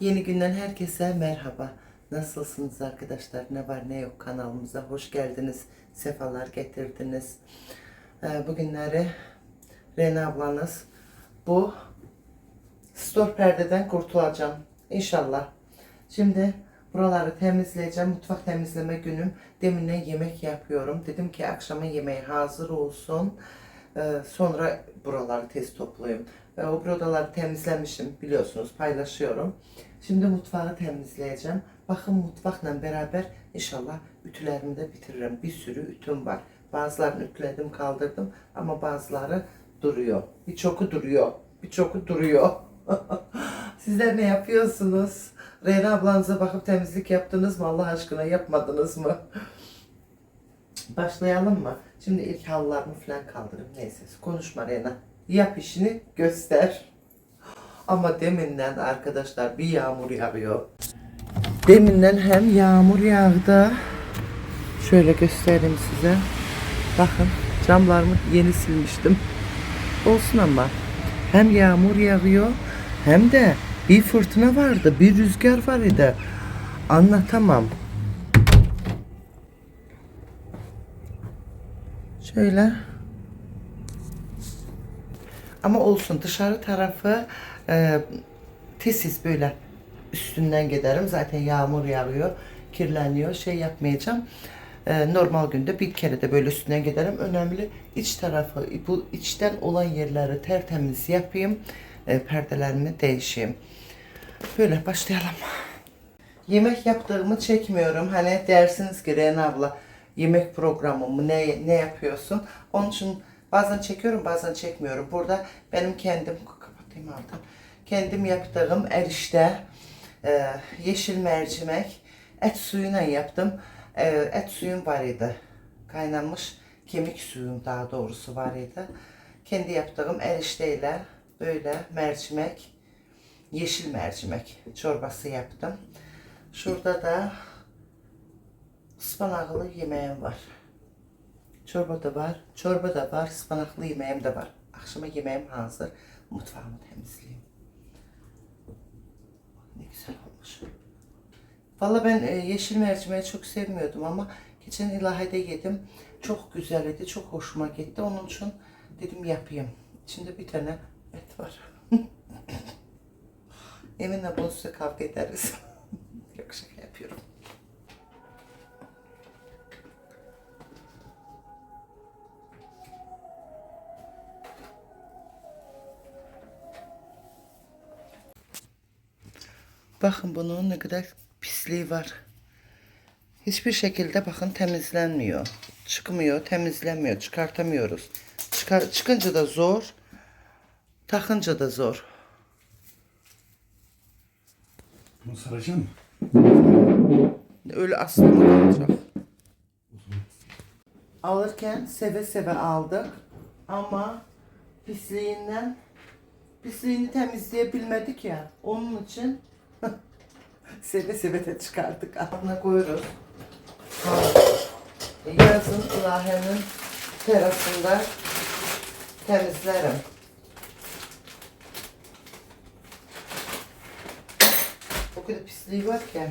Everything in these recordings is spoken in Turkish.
Yeni günden herkese merhaba. Nasılsınız arkadaşlar? Ne var ne yok kanalımıza hoş geldiniz. Sefalar getirdiniz. Bugünleri Rena ablanız bu stor perdeden kurtulacağım. İnşallah. Şimdi buraları temizleyeceğim. Mutfak temizleme günüm. Deminden yemek yapıyorum. Dedim ki akşama yemeği hazır olsun. Sonra buraları tez toplayayım. O buraları temizlemişim biliyorsunuz, paylaşıyorum. Şimdi mutfağı temizleyeceğim. Bakın mutfakla beraber inşallah ütülerimi de bitiririm. Bir sürü ütüm var. Bazılarını ütüledim kaldırdım ama bazıları duruyor. Birçoku duruyor. Birçoku duruyor. Sizler ne yapıyorsunuz? Reyna ablanıza bakıp temizlik yaptınız mı? Allah aşkına yapmadınız mı? Başlayalım mı? Şimdi ilk halılarımı falan kaldırayım. Neyse konuşma Reyna. Yap işini göster. Ama deminden arkadaşlar bir yağmur yağıyor. Deminden hem yağmur yağdı. Şöyle göstereyim size. Bakın camlarımı yeni silmiştim. Olsun ama hem yağmur yağıyor hem de bir fırtına vardı. Bir rüzgar var idi. Anlatamam. Şöyle. Ama olsun dışarı tarafı tisiz böyle üstünden giderim. Zaten yağmur yağıyor, kirleniyor. Şey yapmayacağım. Normal günde bir kere de böyle üstünden giderim. Önemli iç tarafı, bu içten olan yerleri tertemiz yapayım. Perdelerimi değişeyim. Böyle başlayalım. Yemek yaptığımı çekmiyorum. Hani dersiniz ki Reyna abla yemek programı ne yapıyorsun? Onun için bazen çekiyorum bazen çekmiyorum. Burada benim kendim kapatayım altın. Kendim yaptığım erişte, yeşil mercimek, et suyuyla yaptım. Et suyum var idi. Kaynanmış kemik suyum daha doğrusu var idi. Kendi yaptığım erişteyle böyle mercimek, yeşil mercimek çorbası yaptım. Şurada da ıspanaklı yemeğim var. Çorba da var, ıspanaklı yemeğim de var. Akşama yemeğim hazır. Mutfağımı temizleyeyim. Ne güzel olmuş. Valla ben yeşil mercimeği çok sevmiyordum ama geçen ilahide yedim. Çok güzel idi, çok hoşuma gitti. Onun için dedim yapayım. İçinde bir tane et var. Eminle bunu size kavga ederiz. Yok şaka yapıyorum. Bakın bunun ne kadar pisliği var. Hiçbir şekilde bakın temizlenmiyor. Çıkmıyor, temizlenmiyor, çıkartamıyoruz. Çıkınca da zor, takınca da zor. Bunu saracağım mı? Öyle aslında kalacak. Alırken seve seve aldık ama pisliğini temizleyebilmedik ya. Onun için seve seve de çıkardık. Altına koyuyoruz. Yazın ilahenin terasında temizlerim. O kadar pisliği var ki.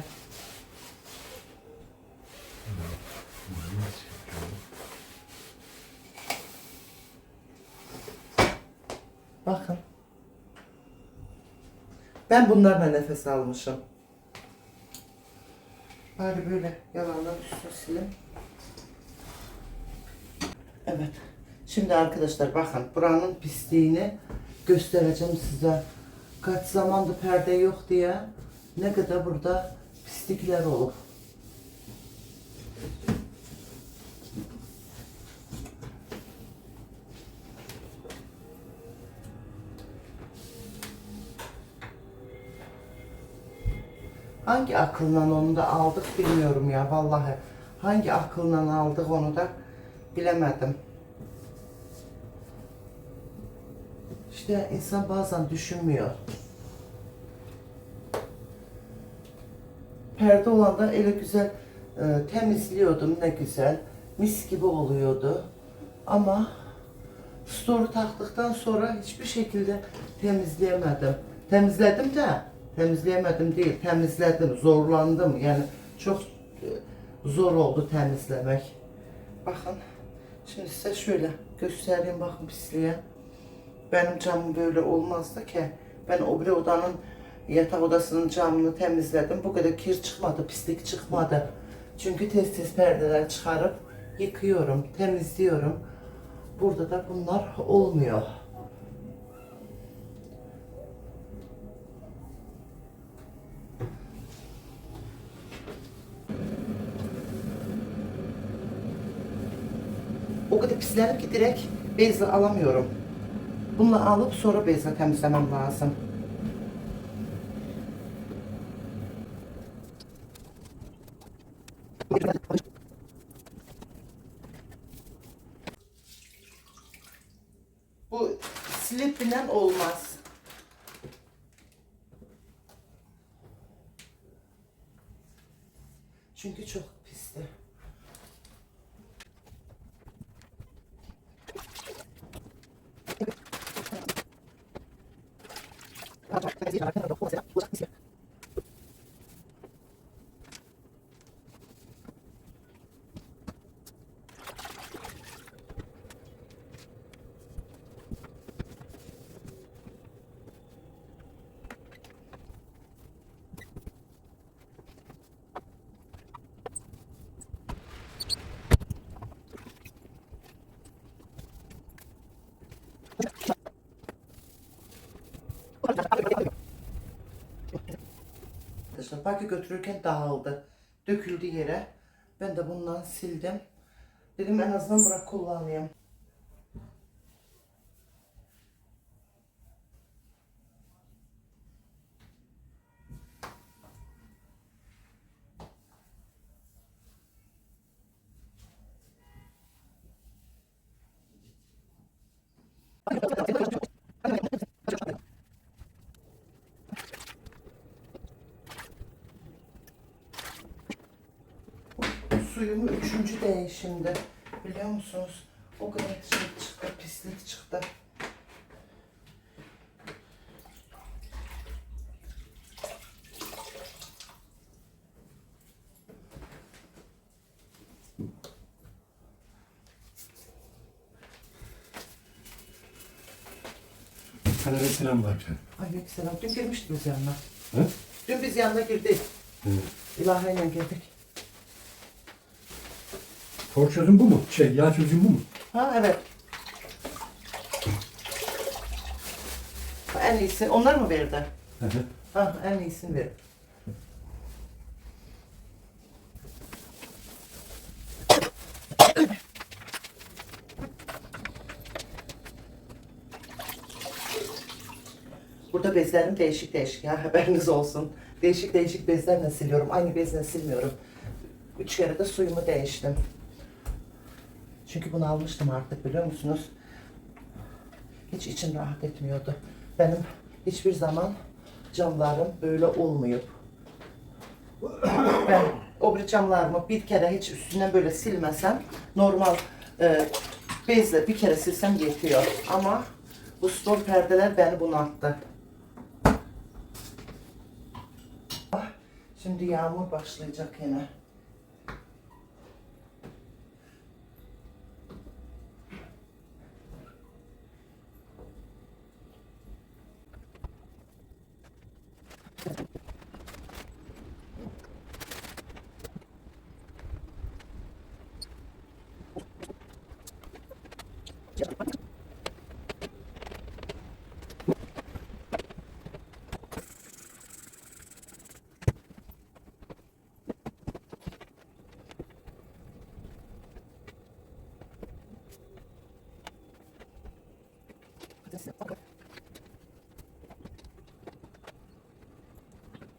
Bakın. Ben bunlarla nefes almışım. Bari böyle yalandan üstünü silin. Evet. Şimdi arkadaşlar bakın buranın pisliğini göstereceğim size. Kaç zamandır perde yok diye ne kadar burada pislikler olur. Hangi akılla onu da aldık bilmiyorum ya vallahi. Hangi akılla aldık onu da bilemedim. İşte insan bazen düşünmüyor. Perde olanda öyle güzel temizliyordum ne güzel. Mis gibi oluyordu. Ama storu taktıktan sonra hiçbir şekilde temizleyemedim. Temizledim de Temizleyemedim değil, temizledim, zorlandım. Yani çok zor oldu temizlemek. Bakın, şimdi size şöyle göstereyim, bakın pisliğe. Benim camım böyle olmazdı ki. Ben o bir odanın, yatak odasının camını temizledim. Bu kadar kir çıkmadı, pislik çıkmadı. Çünkü tez tez perdeler çıkarıp yıkıyorum, temizliyorum. Burada da bunlar olmuyor. O kadar pislenip ki direkt bezle alamıyorum. Bununla alıp sonra bezle temizlemem lazım. Bu slipinden olmaz. Çünkü çok pisti. Arkadaşlar parka götürürken dağıldı. Döküldü yere. Ben de bundan sildim. Dedim en azından bırak kullanayım. Suyumu üçüncü değişimde. Biliyor musunuz? O kadar şey çıktı, pislik çıktı. Aleykümselam var bir tane. Aleykümselam. Dün girmiştik biz yanına. He? Dün biz yanına girdik. Hı. İlahiyle girdik. Tor çözüm bu mu? Yağ çözüm bu mu? Ha evet. En iyisi. Onlar mı verdi? Hı hı. Ha en iyisini ver. Burada bezlerim değişik değişik ya, haberiniz olsun. Değişik değişik bezlerle siliyorum. Aynı bezle silmiyorum. 3 kere de suyumu değiştim. Çünkü bunu almıştım artık, biliyor musunuz? Hiç içim rahat etmiyordu. Benim hiçbir zaman camlarım böyle olmuyor. Ben o bir camlarımı bir kere hiç üstünden böyle silmesem, normal bezle bir kere silsem yetiyor. Ama bu stol perdeler beni bunalttı. Şimdi yağmur başlayacak yine.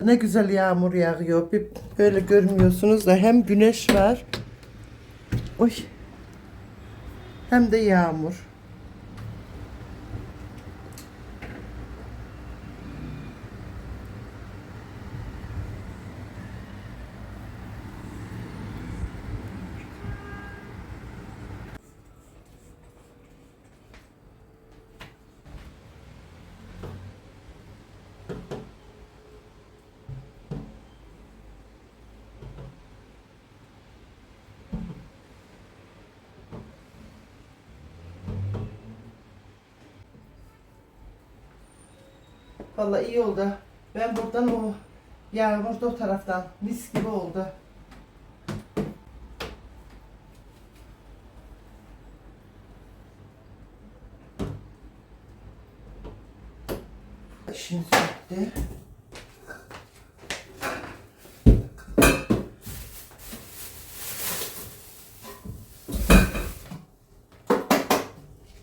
Ne güzel yağmur yağıyor. Bir böyle görmüyorsunuz da hem güneş var. Oy. Hem de yağmur. Vallahi iyi oldu. Ben buradan o Yağmur da o taraftan mis gibi oldu. İşimiz bitti.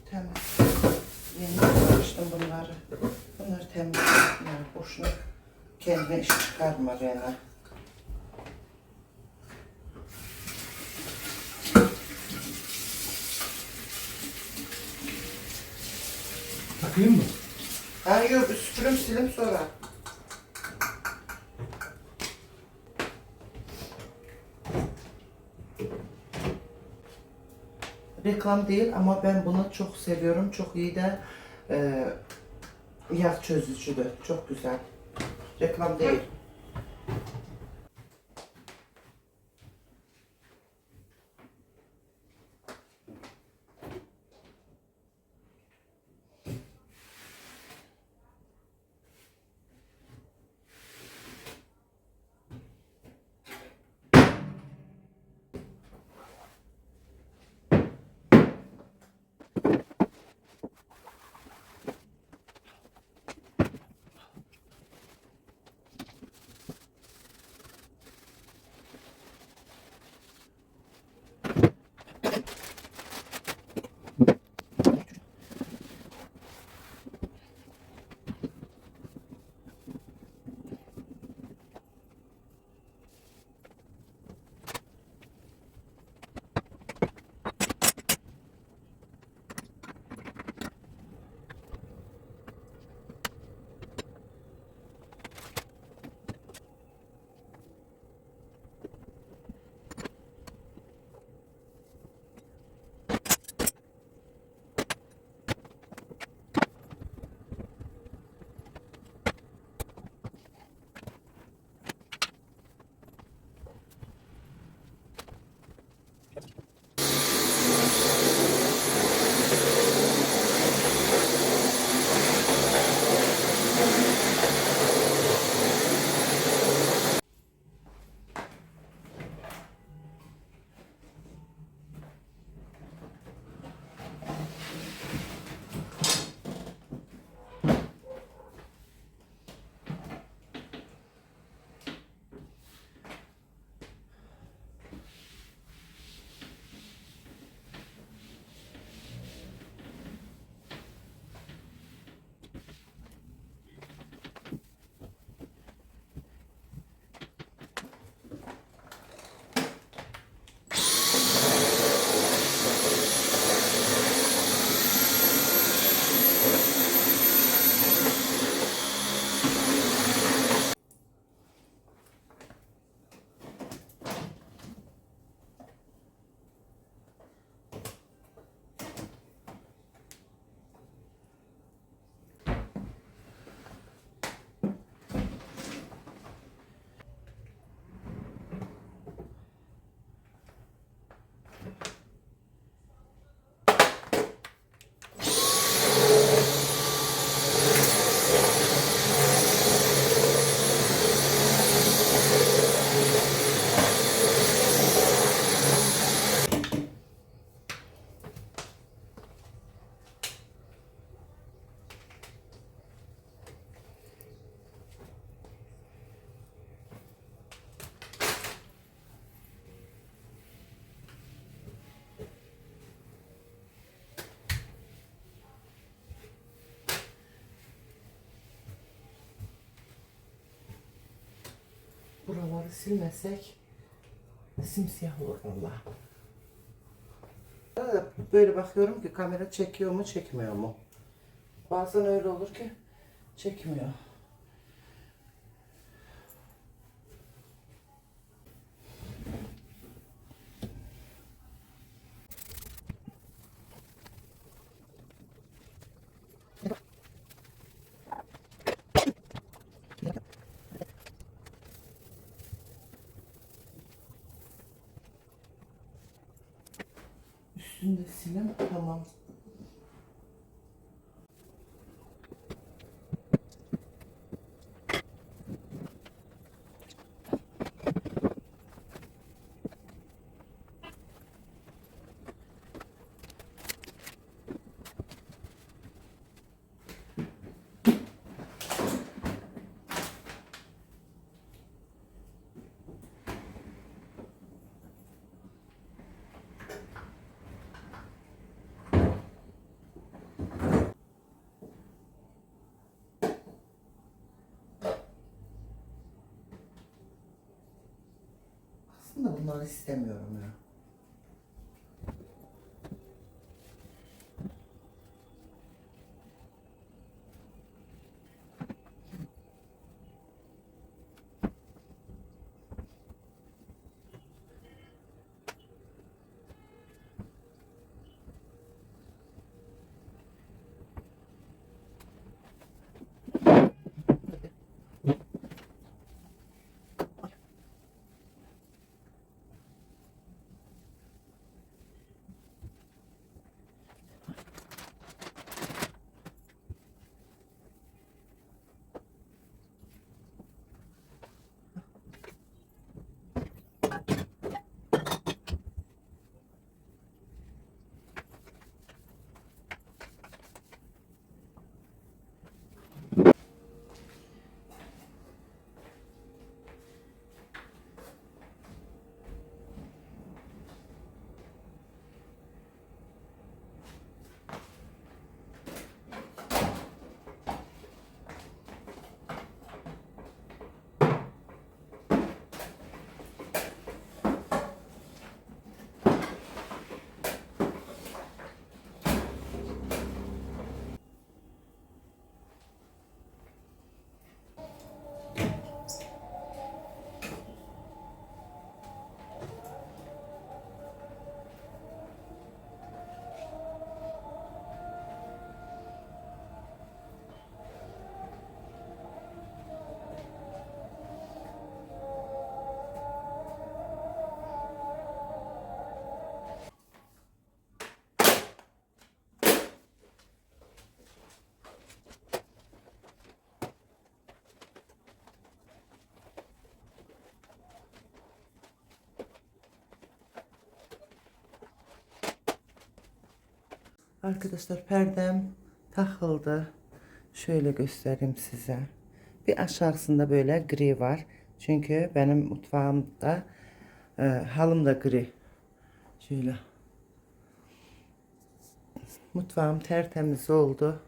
Temiz. Yeni açtım bunları. Bunlar temiz. Yani boşuna kendine iş çıkarma yani. Takayım mı? Ha yok, süpürüm silim sonra. Reklam değil ama ben bunu çok seviyorum. Çok iyi de yağ çözücüdür. Çok güzel. Reklam değil. Buraları silmesek simsiyah olur vallahi. Böyle bakıyorum ki kamera çekiyor mu çekmiyor mu? Bazen öyle olur ki çekmiyor. Üstünde silim tamam. aldım da bunları istemiyorum ya. Arkadaşlar perdem takıldı. Şöyle göstereyim size. Bir aşağısında böyle gri var. Çünkü benim mutfağımda halım da gri. Şöyle. Mutfağım tertemiz oldu.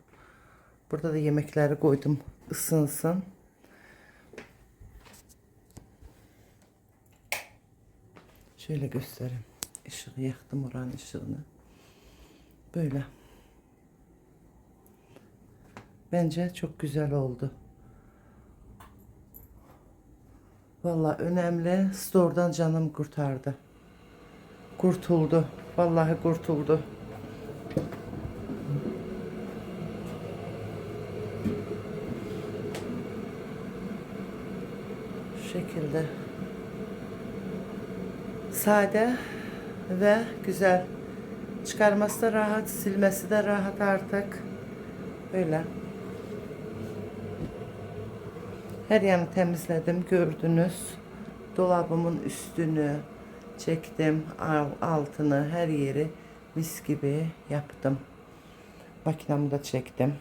Burada da yemekleri koydum ısınsın. Şöyle göstereyim. Işığı yaktım, oranın ışığını. Böyle. Bence çok güzel oldu. Vallahi önemli. Store'dan canım kurtardı. Kurtuldu. Vallahi kurtuldu. Şu şekilde. Sade ve güzel. Çıkarması da rahat, silmesi de rahat artık. Öyle. Her yanı temizledim, gördünüz. Dolabımın üstünü çektim, altını, her yeri mis gibi yaptım. Makinamı da çektim.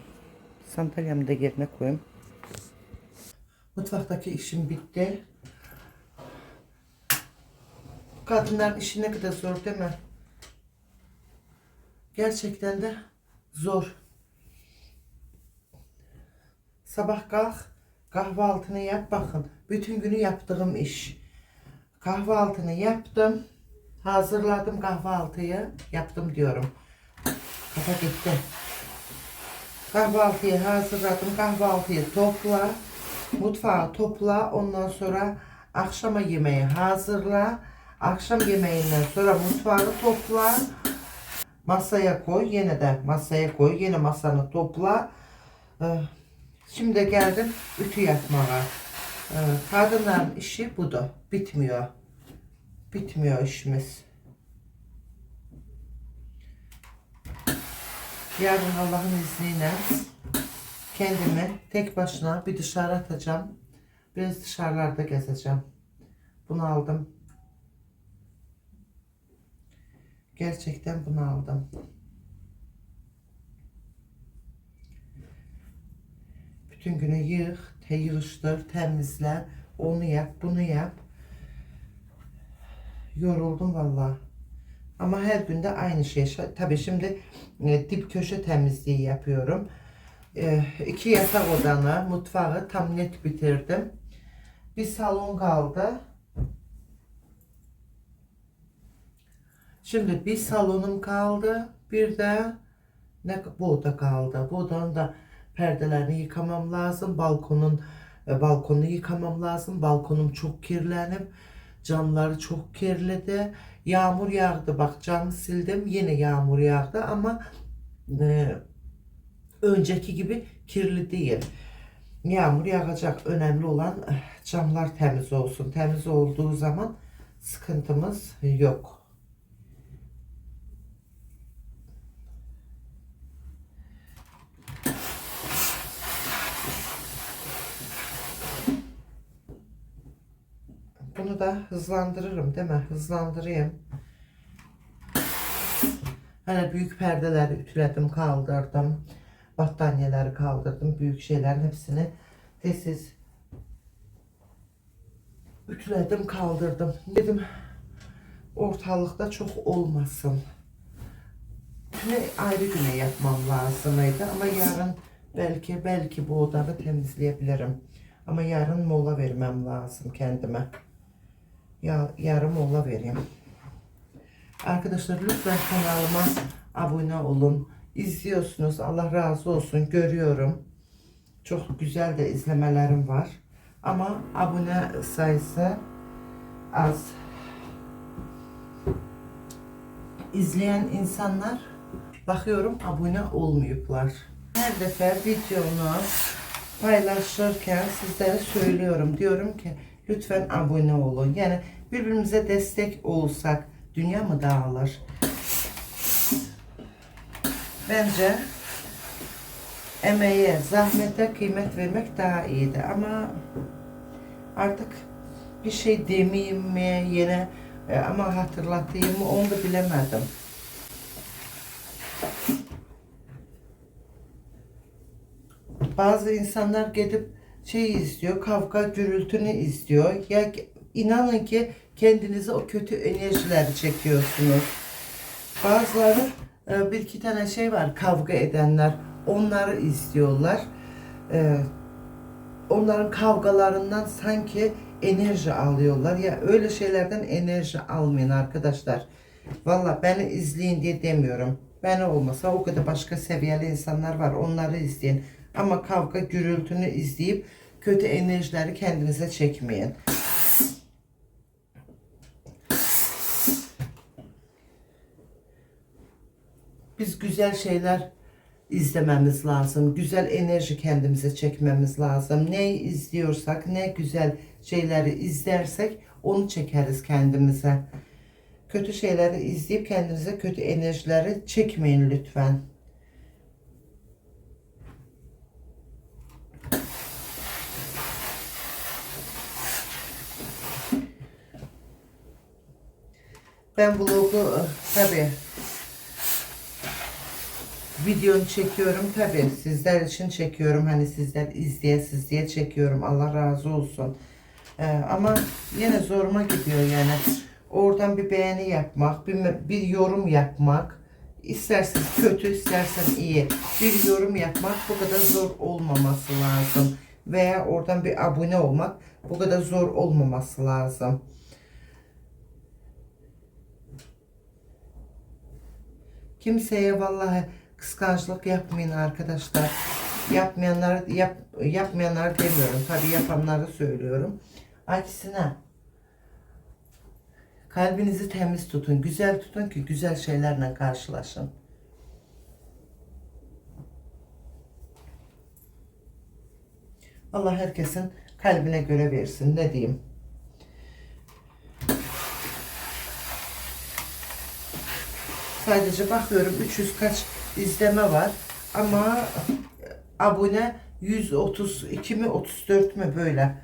Sandalyamı da yerine koyayım. Mutfaktaki işim bitti. Kadınların işi ne kadar zor değil mi? Gerçekten de zor. Sabah kalk, kahvaltını yap, bakın. Bütün günü yaptığım iş. Kahvaltını yaptım. Hazırladım kahvaltıyı. Yaptım diyorum. Kafa gitti. Kahvaltıyı hazırladım. Kahvaltıyı topla. Mutfağı topla. Ondan sonra akşama yemeği hazırla. Akşam yemeğinden sonra mutfağı topla. Masaya koy. Yine de masaya koy. Yine masanı topla. Şimdi geldim ütü yapmaya. Kadınların işi budur. Bitmiyor. Bitmiyor işimiz. Yarın Allah'ın izniyle kendimi tek başına bir dışarı atacağım. Biraz dışarılarda gezeceğim. Bunu aldım. Gerçekten bunu aldım. Bütün günü yığıştır, temizle, onu yap, bunu yap. Yoruldum vallahi. Ama her günde aynı şey. Tabii şimdi dip köşe temizliği yapıyorum. 2 yatak odanı, mutfağı tam net bitirdim. Bir salon kaldı. Şimdi bir salonum kaldı. Bir de bu oda kaldı. Bu odanın da perdelerini yıkamam lazım. Balkonu yıkamam lazım. Balkonum çok kirlenip camları çok kirledi. Yağmur yağdı. Bak camı sildim. Yine yağmur yağdı ama e, önceki gibi kirli değil. Yağmur yağacak. Önemli olan camlar temiz olsun. Temiz olduğu zaman sıkıntımız yok. Bunu da hızlandırırım değil mi? Hızlandırayım. Hani büyük perdeleri ütüledim, kaldırdım. Battaniyeleri kaldırdım. Büyük şeylerin hepsini tez ütüledim, kaldırdım. Dedim ortalıkta çok olmasın. Güne ayrı güne yapmam lazımydı ama yarın belki bu odanı temizleyebilirim. Ama yarın mola vermem lazım kendime. Yarın mola vereyim. Arkadaşlar lütfen kanalıma abone olun. İzliyorsunuz. Allah razı olsun. Görüyorum. Çok güzel de izlemelerim var. Ama abone sayısı az. İzleyen insanlar bakıyorum abone olmuyorlar. Her defa videomu paylaşırken sizlere söylüyorum. Diyorum ki lütfen abone olun. Yani birbirimize destek olsak dünya mı dağılır? Bence emeğe, zahmete kıymet vermek daha iyiydi. Ama artık bir şey demeyeyim mi yine ama hatırlatayım mı onu da bilemedim. Bazı insanlar gidip istiyor, kavga gürültünü istiyor. Ya inanın ki kendinize o kötü enerjileri çekiyorsunuz. Bazıları bir iki tane var, kavga edenler, onları istiyorlar. Onların kavgalarından sanki enerji alıyorlar. Ya öyle şeylerden enerji almayın arkadaşlar. Valla beni izleyin diye demiyorum. Ben olmasa o kadar başka seviyeli insanlar var. Onları izleyin. Ama kavga gürültünü izleyip kötü enerjileri kendinize çekmeyin. Biz güzel şeyler izlememiz lazım. Güzel enerji kendimize çekmemiz lazım. Ne izliyorsak, ne güzel şeyleri izlersek onu çekeriz kendimize. Kötü şeyleri izleyip kendinize kötü enerjileri çekmeyin lütfen. Ben vlogu tabii videonu çekiyorum tabii sizler için çekiyorum, hani sizler izleyesiz diye çekiyorum, Allah razı olsun. Ama yine zoruma gidiyor yani oradan bir beğeni yapmak, bir yorum yapmak, istersen kötü istersen iyi bir yorum yapmak bu kadar zor olmaması lazım veya oradan bir abone olmak bu kadar zor olmaması lazım. Kimseye vallahi kıskançlık yapmayın arkadaşlar. Yapmayanlar demiyorum. Tabii yapanları söylüyorum. Aksine kalbinizi temiz tutun. Güzel tutun ki güzel şeylerle karşılaşın. Allah herkesin kalbine göre versin. Ne diyeyim? Sadece bakıyorum 300 kaç izleme var ama abone 132 mi 34 mü böyle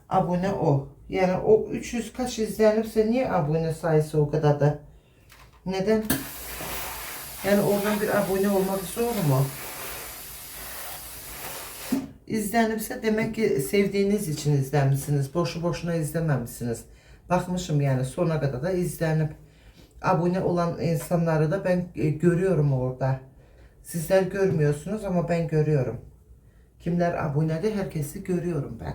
abone o. Yani o 300 kaç izlenirse niye abone sayısı o kadar da? Neden? Yani oradan bir abone olmak zor mu? İzlenirse demek ki sevdiğiniz için izlenmişsiniz. Boşu boşuna izlememişsiniz. Bakmışım yani sona kadar da izlenip abone olan insanları da ben görüyorum orada. Sizler görmüyorsunuz ama ben görüyorum. Kimler abonede herkesi görüyorum ben.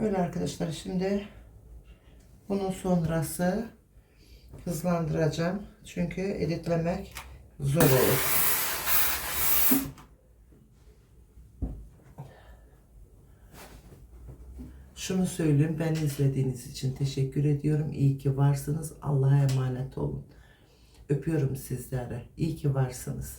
Öyle arkadaşlar, şimdi Bunun sonrası hızlandıracağım. Çünkü editlemek zor olur. Şunu söyleyeyim, beni izlediğiniz için teşekkür ediyorum. İyi ki varsınız. Allah'a emanet olun. Öpüyorum sizlere. İyi ki varsınız.